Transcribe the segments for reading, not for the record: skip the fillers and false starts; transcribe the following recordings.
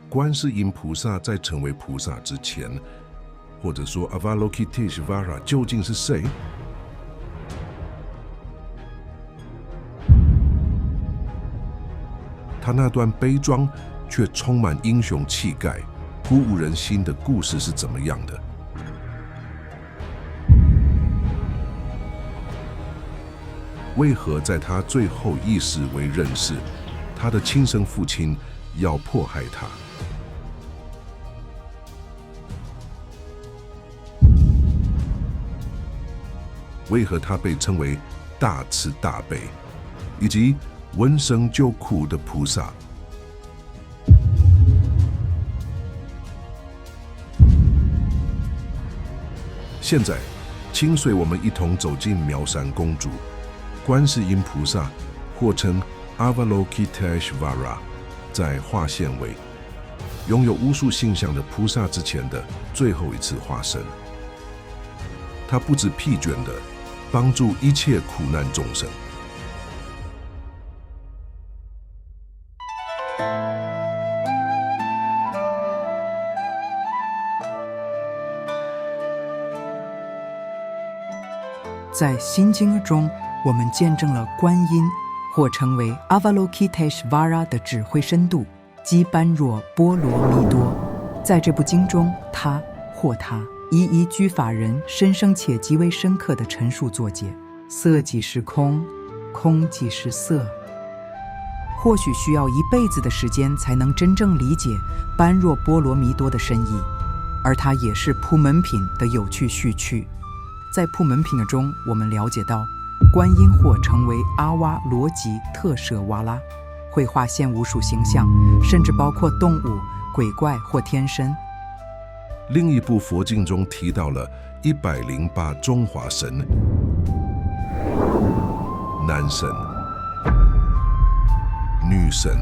观世音菩萨在成为菩萨之前，或者说 Avalokiteshvara 究竟是谁？他那段悲壮却充满英雄气概、鼓舞人心的故事是怎么样的？为何在他最后意识为人世，他的亲生父亲要迫害他？为何他被称为大慈大悲，以及闻声救苦的菩萨？现在，请随我们一同走进苗山公主、观世音菩萨，或称 Avalokiteshvara， 在化现为拥有无数形象的菩萨之前的最后一次化身。他不知疲倦地帮助一切苦难众生。在心经中，我们见证了观音，或称为 Avalokiteshvara 的智慧深度，即般若波罗蜜多。在这部经中，他或他一居法人深生且极为深刻地陈述作解：色即是空，空即是色。或许需要一辈子的时间才能真正理解般若波罗蜜多的深意，而它也是普门品的有趣序曲。在普门品中，我们了解到，观音或成为阿哇罗吉特舍哇拉，会化现无数形象，甚至包括动物、鬼怪或天神。另一部佛经中提到了108中华神：男神、女神、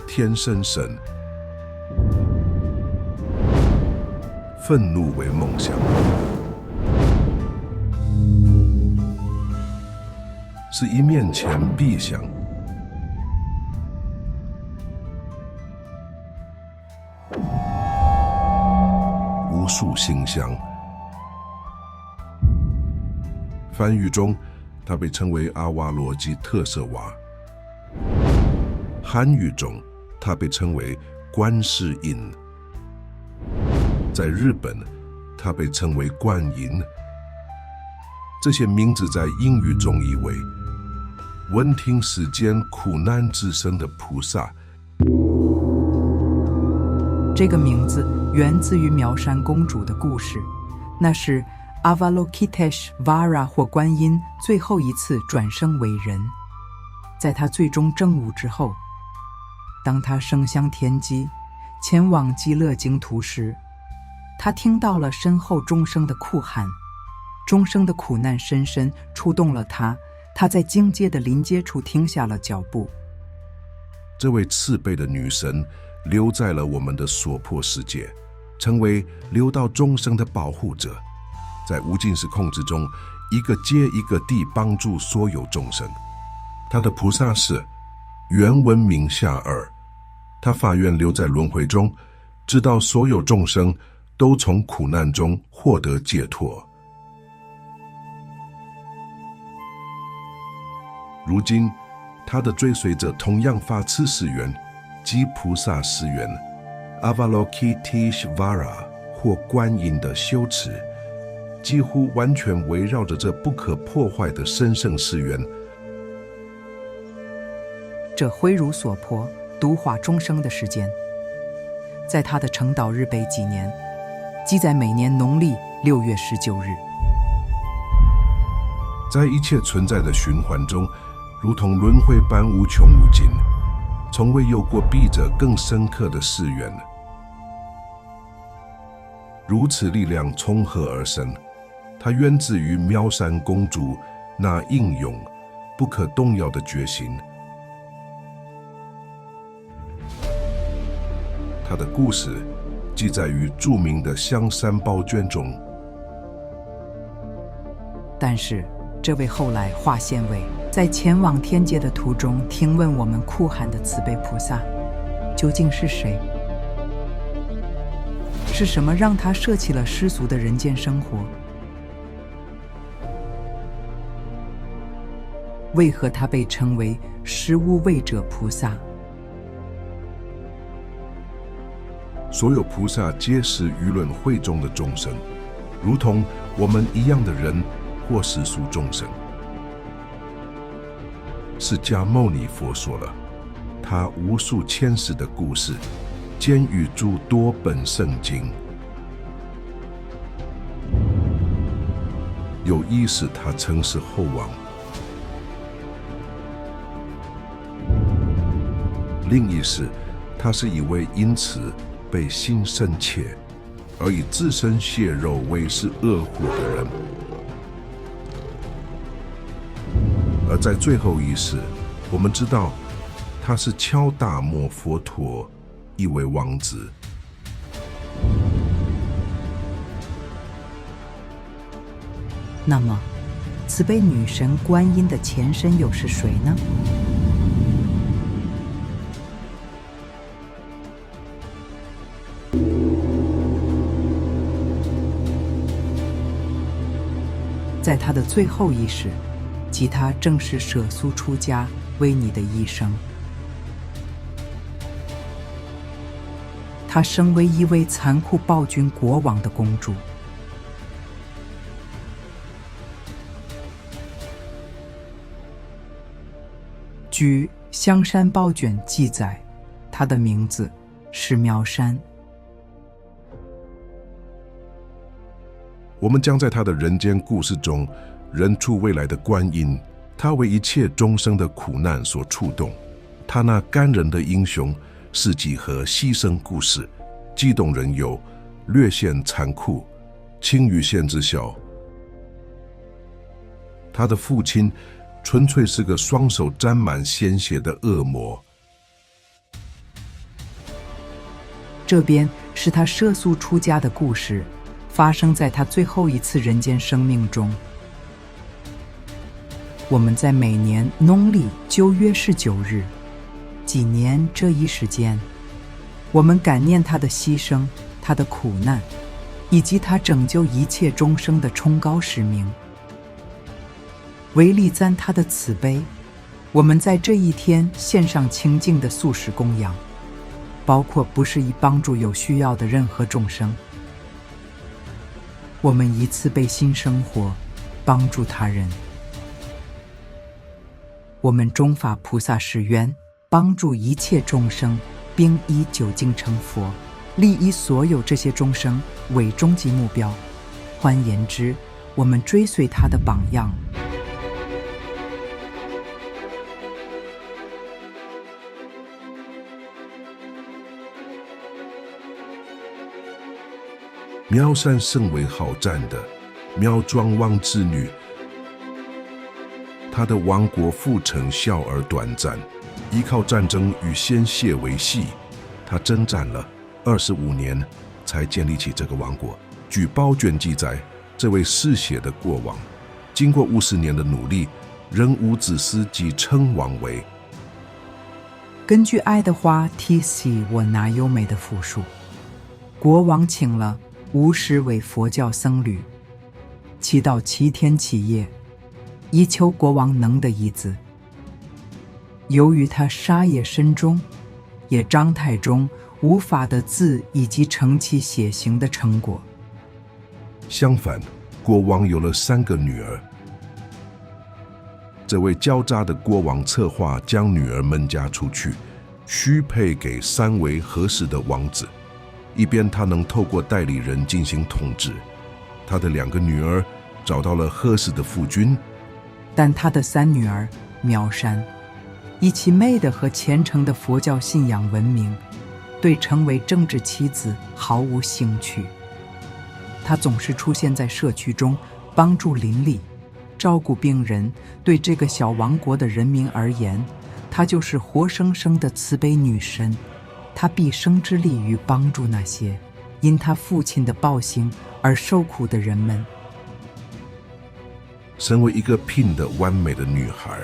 天生神。愤怒为梦想，是一面前必想。无数形象。梵语中，它被称为阿哇罗吉特舍瓦；汉语中，它被称为观世音。在日本，它被称为观音。这些名字在英语中意为闻听世间苦难之声的菩萨。这个名字源自于苗山公主的故事，那是 Avalokiteshvara 或观音最后一次转生为人。在她最终证悟之后，当她升向天际，前往极乐净土时，他听到了身后众生的哭喊，众生的苦难深深触动了他。他在境界的临界处停下了脚步。这位慈悲的女神留在了我们的娑婆世界，成为流到众生的保护者，在无尽时空之中，一个接一个地帮助所有众生。他的菩萨是原文名下二，他发愿留在轮回中，直到所有众生都从苦难中获得解脱。如今，他的追随者同样发此誓愿，即菩萨誓愿 Avalokiteshvara 或观音的修持，几乎完全围绕着这不可破坏的神圣誓愿。这挥如所迫度化众生的时间，在他的成道日被纪年，即在每年农历6月19日。在一切存在的循环中，如同轮回般无穷无尽，从未有过比这更深刻的誓愿。如此力量从何而生？它源自于苗山公主那英勇、不可动摇的决心。她的故事记载于著名的《香山宝卷》中。但是，这位后来化现为在前往天界的途中，听闻我们哭喊的慈悲菩萨究竟是谁？是什么让他舍弃了世俗的人间生活？为何他被称为施无畏者菩萨？所有菩萨皆是舆论会中的众生，如同我们一样的人或世俗众生。释迦牟尼佛说了他无数千世的故事，兼于诸多本圣经。有一是他曾是后王，另一是他是一位因此被心生怯而以自身血肉为是恶火的人。而在最后一世，我们知道他是敲大摩佛陀一位王子。那么，慈悲女神观音的前身又是谁呢？在她的最后一世，即她正式舍俗出家为你的一生。她身为一位残酷暴君国王的公主。据香山宝卷记载，她的名字是妙山。我们将在他的人间故事中认出未来的观音，他为一切众生的苦难所触动。他那感人的英雄事迹和牺牲故事，激动人有略显残酷，轻于线之小。他的父亲纯粹是个双手沾满鲜血的恶魔。这边是他舍俗出家的故事，发生在他最后一次人间生命中。我们在每年农历9月19日纪念这一时间，我们感念他的牺牲，他的苦难，以及他拯救一切众生的崇高使命。为力赞他的慈悲，我们在这一天献上清净的素食供养，包括不是以帮助有需要的任何众生。我们以慈悲心生活，帮助他人。我们中法菩萨誓愿帮助一切众生，并以究竟成佛，利益所有这些众生为终极目标。换言之，我们追随他的榜样。妙善甚为好战的妙庄王之女，她的王国复成小而短暂，依靠战争与鲜血为系，她征战了25年，才建立起这个王国。据宝卷记载，这位嗜血的国王，经过50年的努力，仍无子嗣即称王为。根据爱德华 T.C. 我拿优美的复述，国王请了50位佛教僧侣，祈祷7天7夜，以求国王能得一子。由于他杀业深重，也章太中无法得子以及成其血行的成果。相反，国王有了3个女儿。这位狡诈的国王策划将女儿们嫁出去，许配给3位合适的王子，以便他能透过代理人进行统治。他的2个女儿找到了合适的夫君，但他的3女儿妙善以其媚的和虔诚的佛教信仰闻名，对成为政治妻子毫无兴趣。她总是出现在社区中，帮助邻里，照顾病人。对这个小王国的人民而言，她就是活生生的慈悲女神。她毕生致力于帮助那些因她父亲的暴行而受苦的人们。身为一个品德完美的女孩，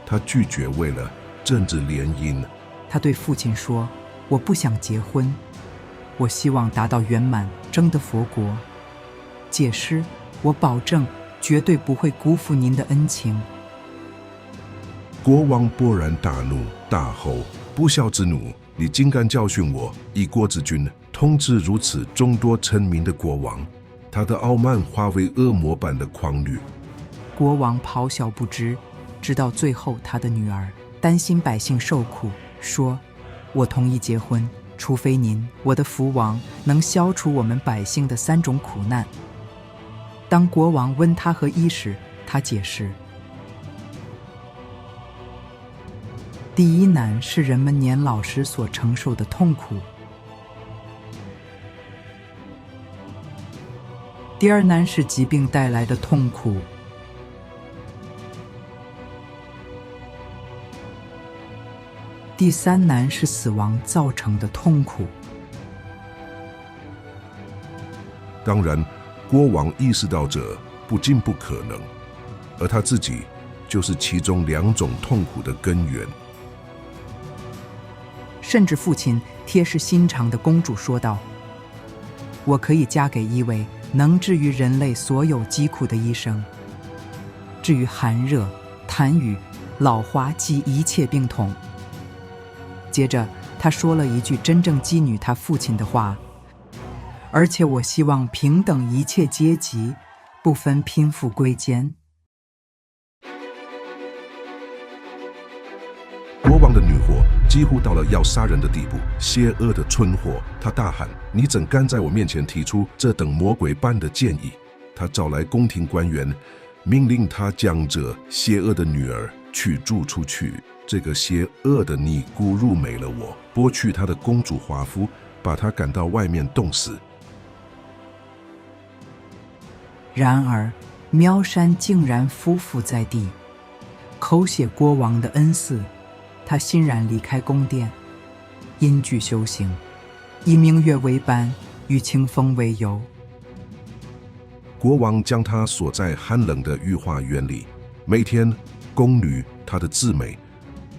他拒绝为了政治联姻。他对父亲说：“我不想结婚，我希望达到圆满，征得佛国。解释，我保证绝对不会辜负您的恩情。”国王勃然大怒，大吼：“不孝之奴！你竟敢教训我，一国之君，统治如此众多臣民的国王！”他的傲慢化为恶魔般的狂怒。国王咆哮不止，直到最后，他的女儿担心百姓受苦，说：“我同意结婚，除非您，我的福王，能消除我们百姓的3种苦难。”当国王问他何意时，他解释：第一难是人们年老时所承受的痛苦，第二难是疾病带来的痛苦，第3难是死亡造成的痛苦。当然，国王意识到这不仅不可能，而他自己就是其中2种痛苦的根源。甚至父亲贴实心肠的公主说道：“我可以嫁给一位能治愈人类所有疾苦的医生，至于寒热、痰盂、老花及一切病痛。”接着他说了一句真正激怒他父亲的话：“而且我希望平等一切阶级，不分贫富贵贱。”国王的怒火几乎到了要杀人的地步，邪恶的春火，他大喊：“你怎敢在我面前提出这等魔鬼般的建议？”他召来宫廷官员，命令他将这邪恶的女儿驱逐出去。这个邪恶的尼姑入美了我，剥去她的公主华服，把她赶到外面冻死。然而苗山竟然匍匐在地，口写国王的恩赐。他欣然离开宫殿，隐居修行，以明月为伴，与清风为友。国王将他锁在寒冷的御花园里，每天宫女他的姊妹，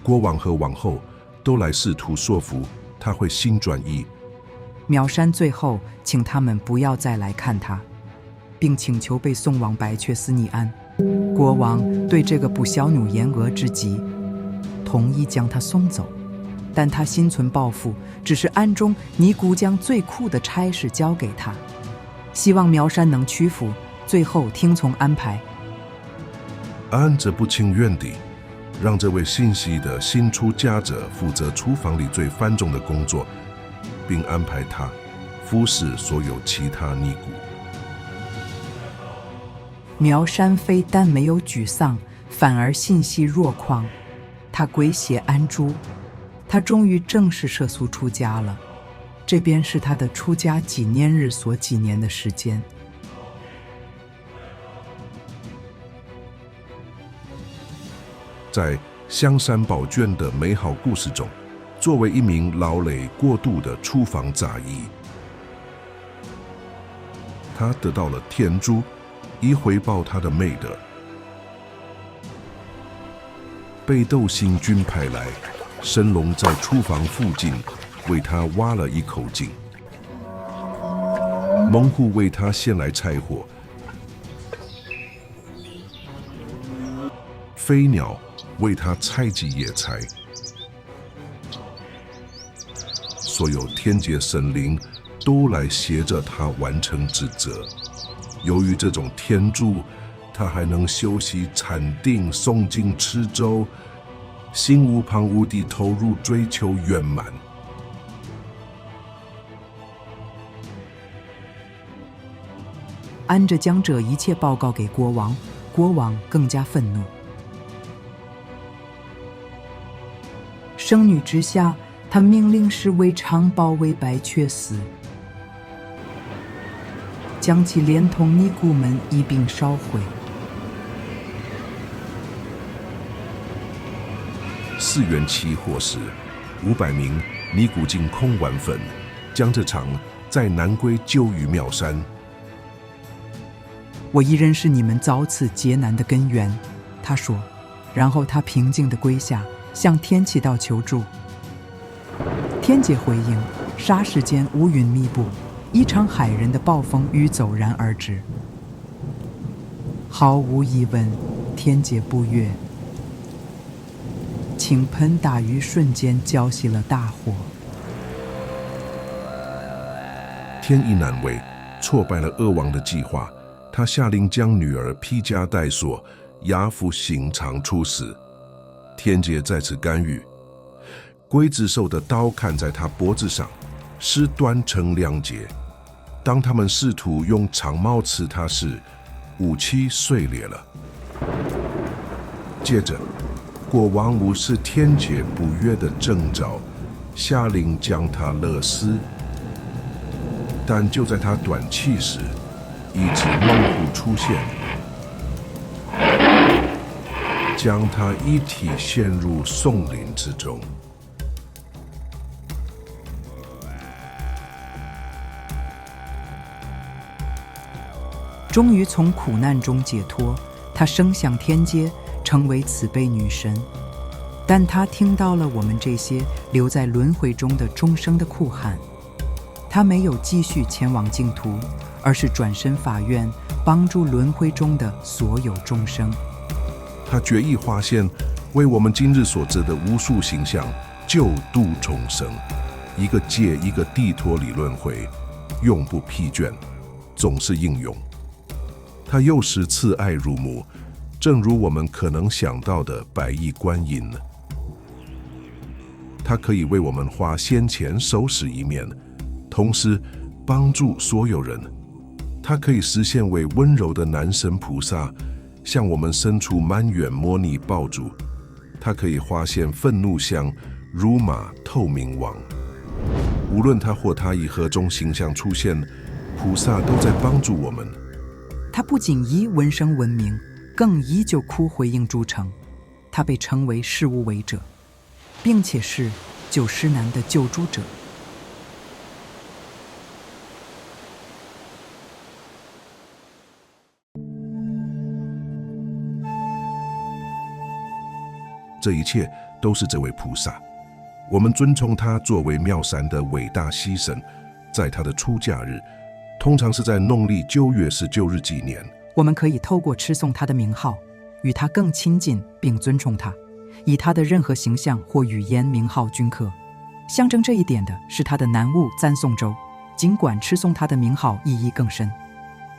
国王和王后都来试图说服他会心转意。苗山最后请他们不要再来看他，并请求被送往白雀斯尼安。国王对这个不孝女言讹之极，同意将他送走，但他心存报复，只是暗中尼姑将最酷的差事交给他，希望苗山能屈服，最后听从安排。安则不情愿地让这位信息的新出家者负责厨房里最繁重的工作，并安排他服侍所有其他尼姑。苗山非但没有沮丧，反而欣喜若狂。他归谢安珠，他终于正式涉俗出家了。这便是他的出家纪念日所纪念的时间。在香山宝卷的美好故事中，作为一名劳累过度的厨房杂役，他得到了天珠，以回报他的美德。被窦星君派来，神龙在厨房附近为他挖了一口井，猛虎为他献来柴火，飞鸟为他采集野菜，所有天界神灵都来协着他完成职责。由于这种天助，他还能休息禅定、诵经、吃粥，心无旁骛地投入追求圆满。安着将这一切报告给国王，国王更加愤怒。圣女之下，他命令侍卫长包围白雀寺，将其连同尼姑们一并烧毁。4元起火时，500名尼姑进空完粉，将这场在南归救于妙山。我一人是你们遭此劫难的根源，他说。然后他平静地跪下，向天祈祷求助。天界回应，霎时间乌云密布，一场骇人的暴风雨陡然而至。毫无疑问，天界不悦，倾盆大雨瞬间浇熄了大火。天意难违，挫败了恶王的计划。他下令将女儿披枷带锁，押赴刑场处死。天界在此干预，龟子兽的刀砍在他脖子上，尸断成两截。当他们试图用长矛刺他时，武器碎裂了。接着，国王无视天界不悦的征召，下令将他勒死。但就在他短气时，一只猛虎出现，将他遗体陷入松林之中。终于从苦难中解脱，他升向天阶，成为慈悲女神。但他听到了我们这些留在轮回中的众生的哭喊，他没有继续前往净土，而是转身法院，帮助轮回中的所有众生。他决意化现，为我们今日所知的无数形象救度众生，一个接一个地脱离轮回，永不疲倦，总是应用。他又是慈爱如母，正如我们可能想到的百亿观音。他可以为我们化先前收拾一面，同时帮助所有人。他可以实现为温柔的男神菩萨，向我们伸出满远摩尼抱住。他可以化现愤怒相，如马透明王。无论他或他以何种形象出现，菩萨都在帮助我们。他不仅以闻声闻名，更以救苦回应著称。他被称为事无为者，并且是救世难的救助者。这一切都是这位菩萨，我们尊崇他作为妙善的伟大牺牲。在他的出家日，通常是在农历9月19日纪念。我们可以透过持诵他的名号，与他更亲近并尊崇他，以他的任何形象或语言名号均可。象征这一点的是他的南悟赞颂咒，尽管持诵他的名号意义更深。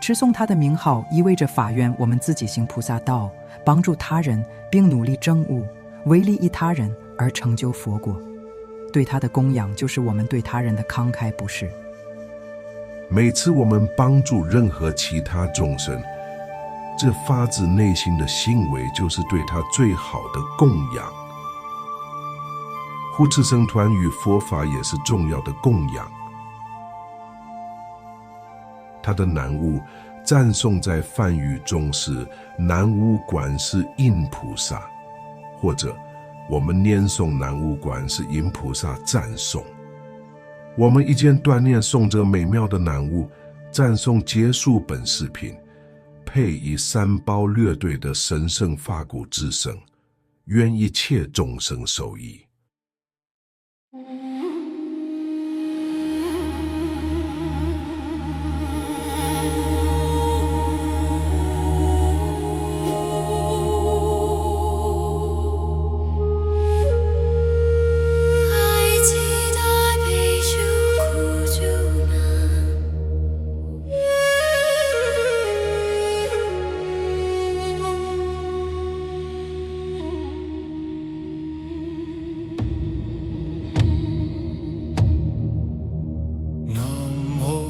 持诵他的名号意味着法愿我们自己行菩萨道，帮助他人并努力证悟，为利益他人而成就佛果。对他的供养就是我们对他人的慷慨布施。每次我们帮助任何其他众生，这发自内心的行为就是对他最好的供养。护持僧团与佛法也是重要的供养。他的南无赞颂在梵语中是南无观世音菩萨，或者我们念诵南无观世音菩萨赞颂。我们一边锻炼诵着美妙的南无赞颂结束本视频，配以三宝乐队的神圣法鼓之声，愿一切众生受益。南无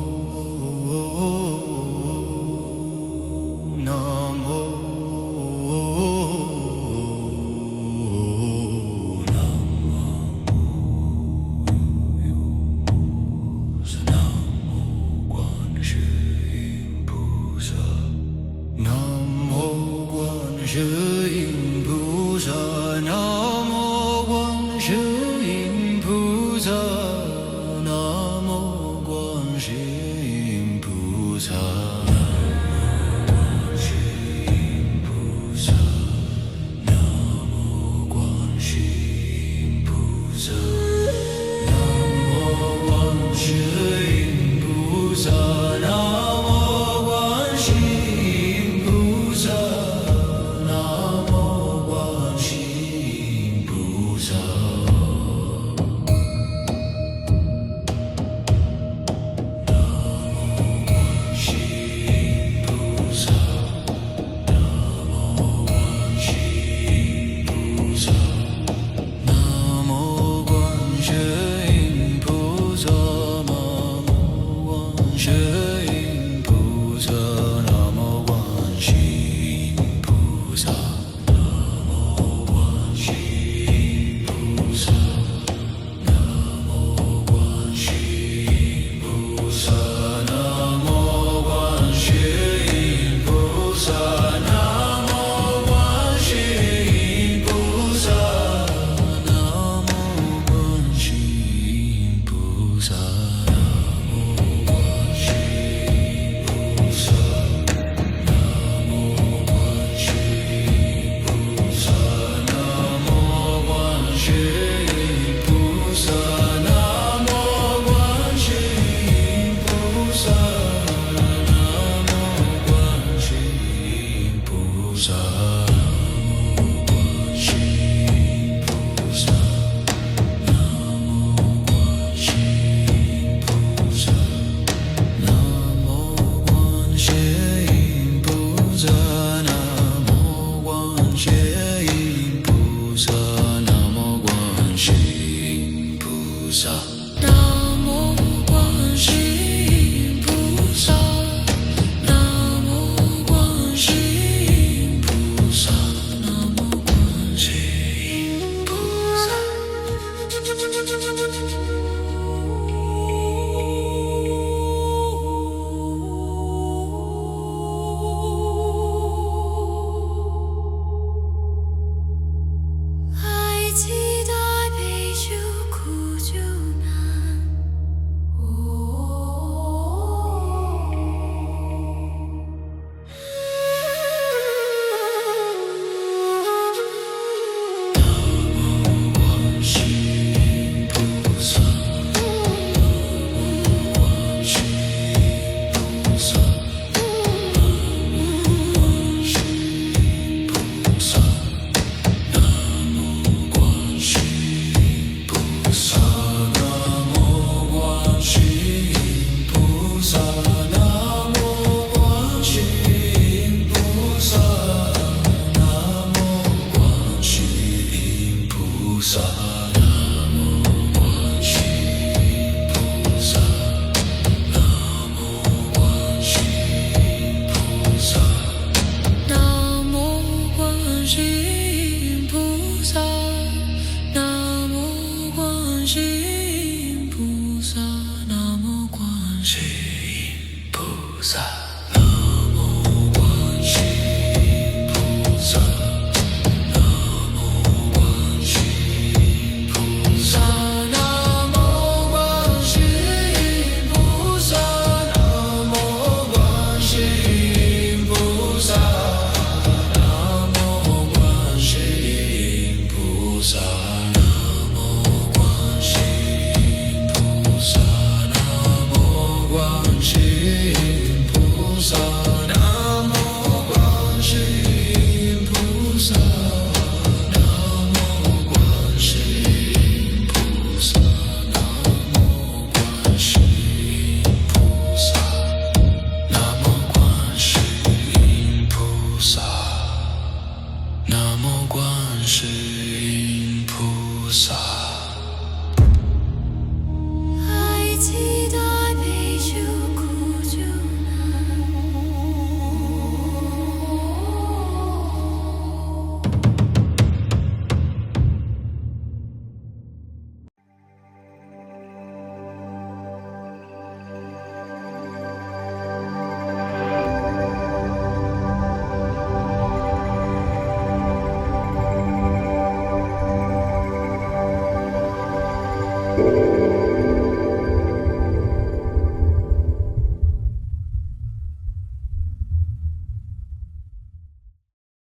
萨。